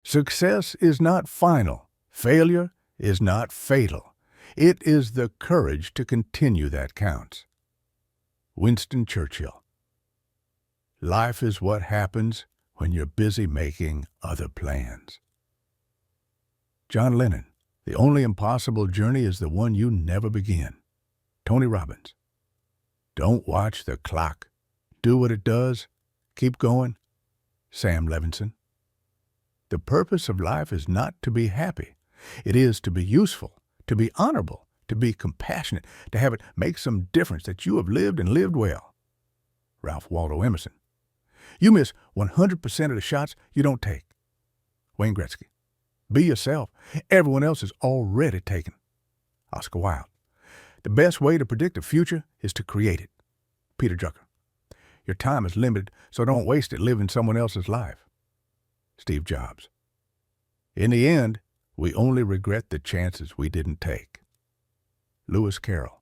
Success is not final. Failure is not fatal. It is the courage to continue that counts. Winston Churchill. Life is what happens when you're busy making other plans. John Lennon. The only impossible journey is the one you never begin. Tony Robbins. Don't watch the clock. Do what it does. Keep going. Sam Levinson. The purpose of life is not to be happy. It is to be useful, to be honorable, to be compassionate, to have it make some difference that you have lived and lived well. Ralph Waldo Emerson. You miss 100% of the shots you don't take. Wayne Gretzky. Be yourself. Everyone else is already taken. Oscar Wilde. The best way to predict the future is to create it. Peter Drucker. Your time is limited, so don't waste it living someone else's life. Steve Jobs. In the end, we only regret the chances we didn't take. Lewis Carroll.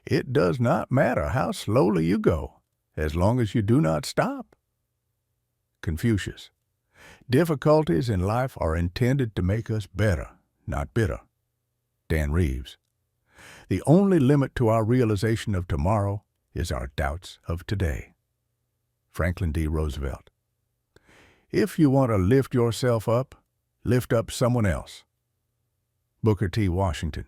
It does not matter how slowly you go, as long as you do not stop. Confucius. Difficulties in life are intended to make us better, not bitter. Dan Reeves. The only limit to our realization of tomorrow is our doubts of today. Franklin D. Roosevelt. If you want to lift yourself up, lift up someone else. Booker T. Washington.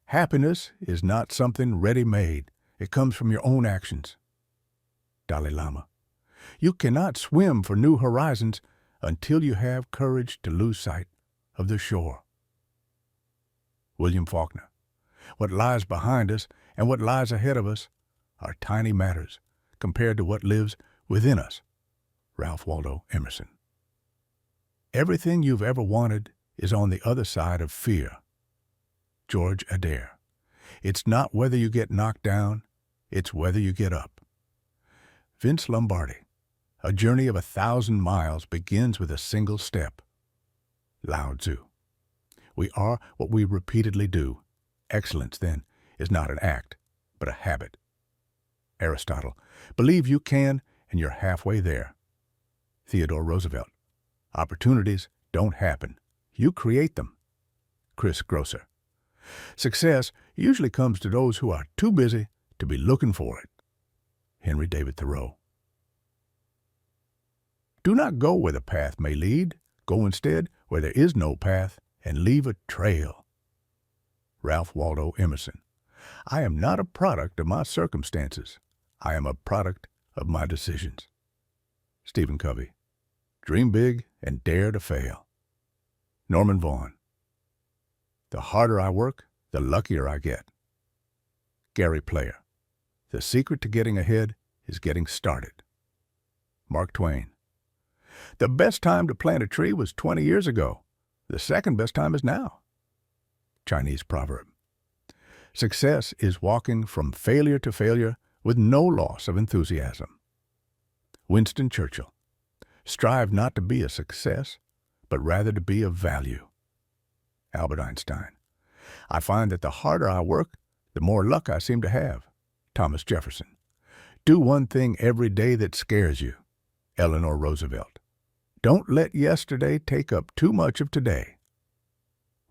Happiness is not something ready-made. It comes from your own actions. Dalai Lama. You cannot swim for new horizons until you have courage to lose sight of the shore. William Faulkner. What lies behind us and what lies ahead of us are tiny matters compared to what lives within us. Ralph Waldo Emerson. Everything you've ever wanted is on the other side of fear. George Adair. It's not whether you get knocked down, it's whether you get up. Vince Lombardi. A journey of 1,000 miles begins with a single step. Lao Tzu. We are what we repeatedly do. Excellence, then, is not an act, but a habit. Aristotle. Believe you can, and you're halfway there. Theodore Roosevelt. Opportunities don't happen. You create them. Chris Grosser. Success usually comes to those who are too busy to be looking for it. Henry David Thoreau. Do not go where the path may lead. Go instead where there is no path and leave a trail. Ralph Waldo Emerson. I am not a product of my circumstances. I am a product of my decisions. Stephen Covey. Dream big and dare to fail. Norman Vaughn. The harder I work, the luckier I get. Gary Player. The secret to getting ahead is getting started. Mark Twain. The best time to plant a tree was 20 years ago. The second best time is now. Chinese proverb. Success is walking from failure to failure with no loss of enthusiasm. Winston Churchill. Strive not to be a success, but rather to be of value. Albert Einstein. I find that the harder I work, the more luck I seem to have. Thomas Jefferson. Do one thing every day that scares you. Eleanor Roosevelt. Don't let yesterday take up too much of today.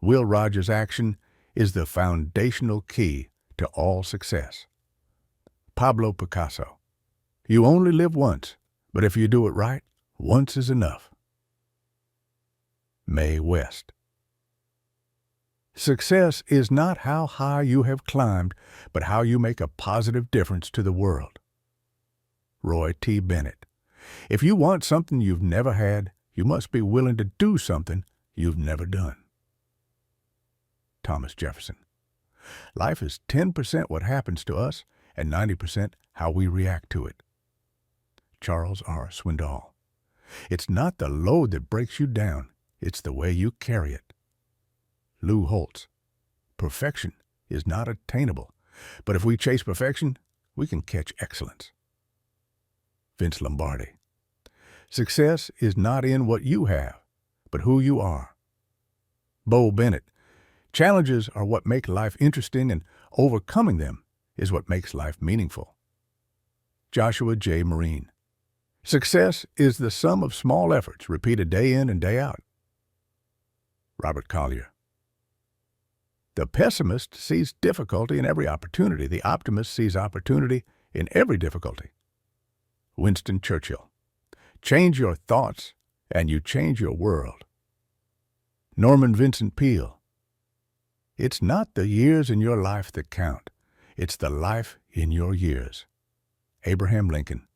Will Rogers' action is the foundational key to all success. Pablo Picasso. You only live once, but if you do it right, once is enough. Mae West. Success is not how high you have climbed, but how you make a positive difference to the world. Roy T. Bennett. If you want something you've never had, you must be willing to do something you've never done. Thomas Jefferson. Life is 10% what happens to us and 90% how we react to it. Charles R. Swindoll. It's not the load that breaks you down, it's the way you carry it. Lou Holtz. Perfection is not attainable, but if we chase perfection, we can catch excellence. Vince Lombardi. Success is not in what you have, but who you are. Bo Bennett. Challenges are what make life interesting, and overcoming them is what makes life meaningful. Joshua J. Marine. Success is the sum of small efforts repeated day in and day out. Robert Collier. The pessimist sees difficulty in every opportunity. The optimist sees opportunity in every difficulty. Winston Churchill. Change your thoughts, and you change your world. Norman Vincent Peale. It's not the years in your life that count. It's the life in your years. Abraham Lincoln.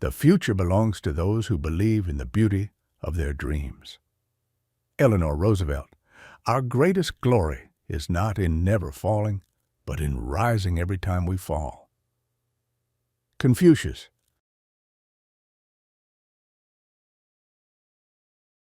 The future belongs to those who believe in the beauty of their dreams. Eleanor Roosevelt. Our greatest glory is not in never falling, but in rising every time we fall. Confucius.